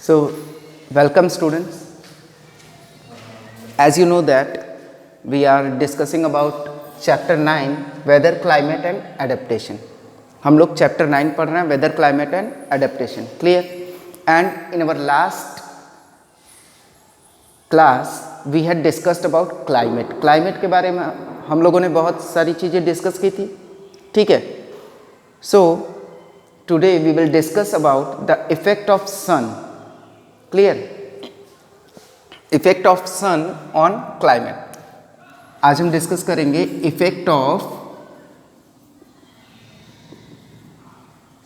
So, welcome students. As you know that we are discussing about chapter 9 weather climate and adaptation. हम लोग chapter 9 पढ़ रहे हैं weather climate and adaptation. Clear? And in our last class we had discussed about climate. Climate के बारे में हम लोगों ने बहुत सारी चीज़ें डिस्कस की थी. ठीक है. So today we will discuss about the effect of sun. Clear? Effect of sun on climate. आज हम डिस्कस करेंगे इफेक्ट ऑफ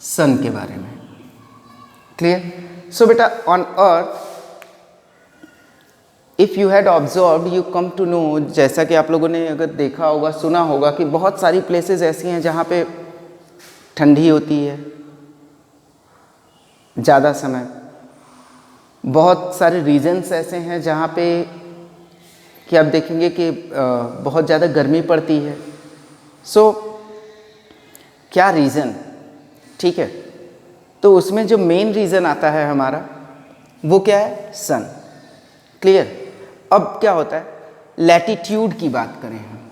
सन के बारे में. क्लियर? सो बेटा on earth if you had observed you come to know, जैसा कि आप लोगों ने अगर देखा होगा सुना होगा कि बहुत सारी प्लेसेस ऐसी हैं जहाँ पे ठंडी होती है ज़्यादा समय. बहुत सारे रीजन्स ऐसे हैं जहाँ पे कि आप देखेंगे कि बहुत ज़्यादा गर्मी पड़ती है. सो क्या रीज़न? ठीक है, तो उसमें जो मेन रीज़न आता है हमारा वो क्या है? सन. क्लियर? अब क्या होता है, लैटिट्यूड की बात करें हम,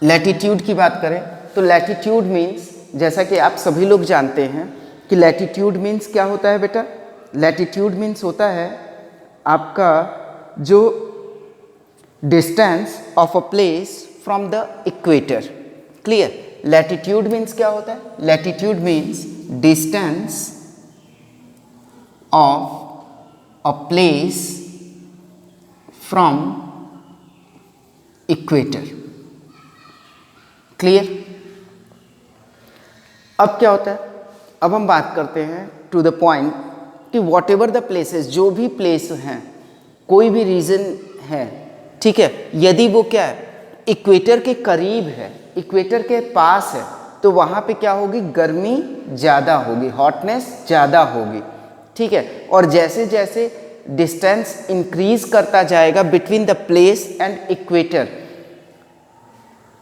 लैटिट्यूड की बात करें तो लैटिट्यूड मीन्स, जैसा कि आप सभी लोग जानते हैं कि लैटिट्यूड मीन्स क्या होता है बेटा? लैटिट्यूड मीन्स होता है आपका जो distance of a place from the equator. Clear? Latitude means क्या होता है? Latitude means distance of a place from equator. Clear? अब क्या होता है, अब हम बात करते हैं टू द पॉइंट कि वॉट एवर द प्लेसेस, जो भी प्लेस हैं, कोई भी रीजन है, ठीक है, यदि वो क्या है इक्वेटर के करीब है, इक्वेटर के पास है, तो वहाँ पे क्या होगी? गर्मी ज़्यादा होगी, हॉटनेस ज़्यादा होगी. ठीक है, और जैसे जैसे डिस्टेंस इंक्रीज करता जाएगा between the place and equator,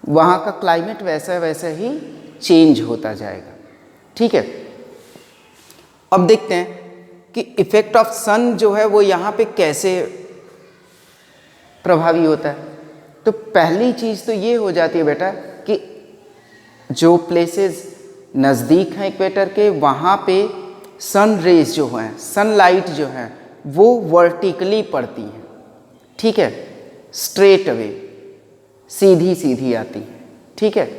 वहाँ का क्लाइमेट वैसा वैसा ही चेंज होता जाएगा. ठीक है, अब देखते हैं कि इफेक्ट ऑफ सन जो है वो यहाँ पे कैसे प्रभावी होता है. तो पहली चीज़ तो ये हो जाती है बेटा कि जो प्लेसेस नज़दीक हैं इक्वेटर के, वहाँ पे सन रेज जो हैं, सनलाइट जो है वो वर्टिकली पड़ती हैं. ठीक है, स्ट्रेट अवे, सीधी सीधी आती है. ठीक है,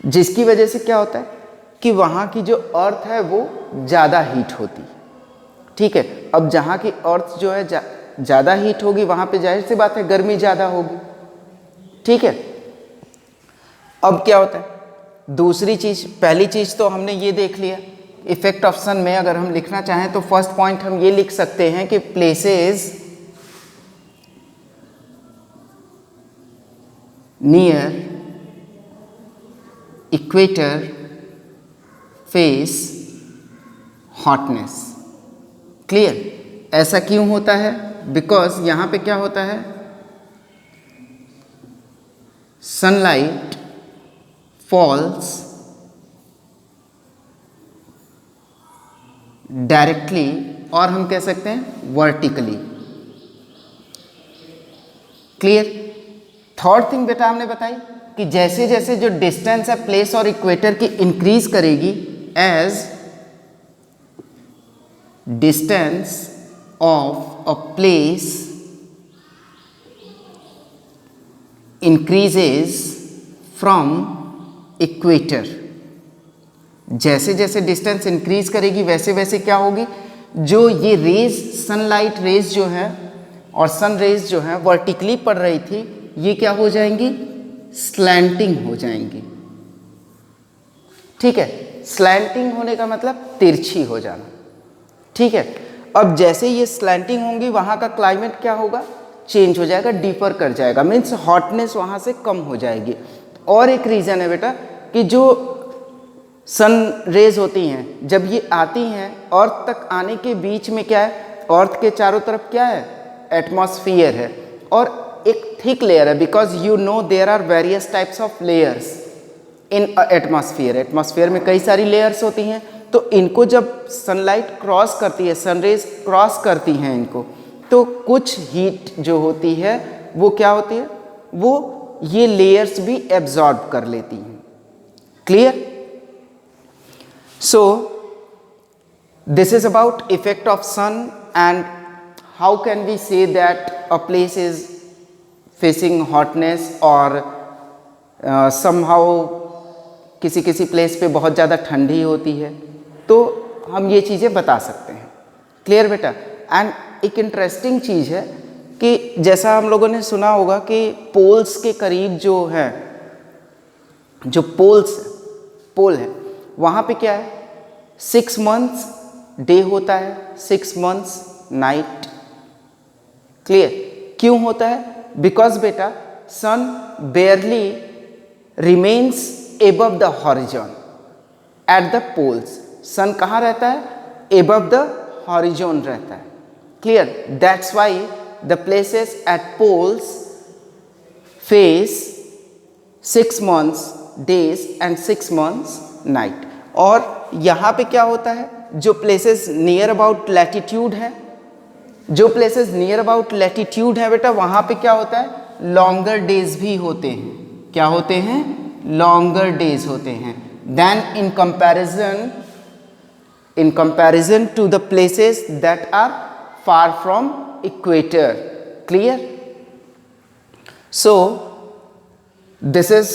जिसकी वजह से क्या होता है कि वहाँ की जो अर्थ है वो ज़्यादा हीट होती है. ठीक है, अब जहाँ की अर्थ जो है ज़्यादा हीट होगी, वहाँ पे जाहिर सी बात है गर्मी ज़्यादा होगी. ठीक है, अब क्या होता है, दूसरी चीज़, पहली चीज़ तो हमने ये देख लिया. इफेक्ट ऑफ सन में अगर हम लिखना चाहें तो फर्स्ट पॉइंट हम ये लिख सकते हैं कि places near equator face hotness. Clear? ऐसा क्यों होता है? बिकॉज यहाँ पे क्या होता है, सनलाइट फॉल्स डायरेक्टली, और हम कह सकते हैं वर्टिकली. क्लियर? थर्ड थिंग बेटा हमने बताई कि जैसे जैसे जो डिस्टेंस है प्लेस और इक्वेटर की इंक्रीज करेगी, as distance of a place increases from equator, जैसे जैसे डिस्टेंस इंक्रीज करेगी वैसे वैसे क्या होगी, जो ये रेज, सनलाइट रेज जो है और सन रेज जो है वर्टिकली पड़ रही थी, ये क्या हो जाएंगी? स्लैंटिंग हो जाएंगी. ठीक है, स्लैंटिंग होने का मतलब तिरछी हो जाना. ठीक है, अब जैसे ये स्लैंटिंग होंगी वहाँ का क्लाइमेट क्या होगा? चेंज हो जाएगा, डिफर कर जाएगा, मीन्स हॉटनेस वहाँ से कम हो जाएगी. और एक रीज़न है बेटा कि जो सन रेज होती हैं जब ये आती हैं अर्थ तक आने के बीच में क्या है, अर्थ के चारों तरफ क्या है? एटमॉस्फेयर है, और एक थिक लेयर है. Because you know there are various types of layers in atmosphere. Atmosphere में कई सारी लेयर्स होती हैं, तो इनको जब सनलाइट क्रॉस करती है, सनरेज क्रॉस करती हैं इनको, तो कुछ हीट जो होती है वो क्या होती है, वो ये लेयर्स भी एब्जॉर्ब कर लेती हैं। Clear? So this is about effect of sun and how can we say that a place is facing hotness और समहाउ किसी किसी प्लेस पे बहुत ज़्यादा ठंडी होती है, तो हम ये चीज़ें बता सकते हैं। क्लियर बेटा? एंड एक इंटरेस्टिंग चीज़ है कि जैसा हम लोगों ने सुना होगा कि पोल्स के करीब जो है, जो पोल है वहाँ पे क्या है, 6 मंथ्स डे होता है, 6 मंथ्स नाइट। क्लियर? क्यों होता है? बिकॉज बेटा sun barely remains above the horizon at the poles. Sun कहाँ रहता है? एबव द हॉरिजॉन रहता है। Clear? That's why the places at poles face 6 months days and 6 months night। और यहाँ पे क्या होता है, जो प्लेसेस नियर अबाउट लैटिट्यूड है, जो प्लेसेस नियर अबाउट लैटिट्यूड है बेटा, वहाँ पे क्या होता है, लॉन्गर डेज भी होते हैं। क्या होते हैं? लॉन्गर डेज होते हैं then in comparison to the places that are far from equator। Clear? So this is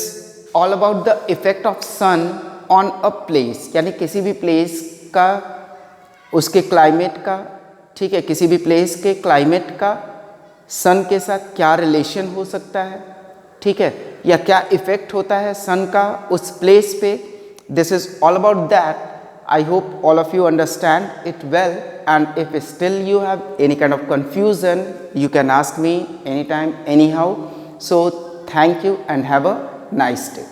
all about the effect of sun on a place, यानी किसी भी प्लेस का, उसके क्लाइमेट का, ठीक है, किसी भी प्लेस के क्लाइमेट का सन के साथ क्या रिलेशन हो सकता है, ठीक है, या क्या इफेक्ट होता है सन का उस प्लेस पे। This is all about that. I hope all of you understand it well, and if still you have any kind of confusion, you can ask me anytime, anyhow. So thank you and have a nice day.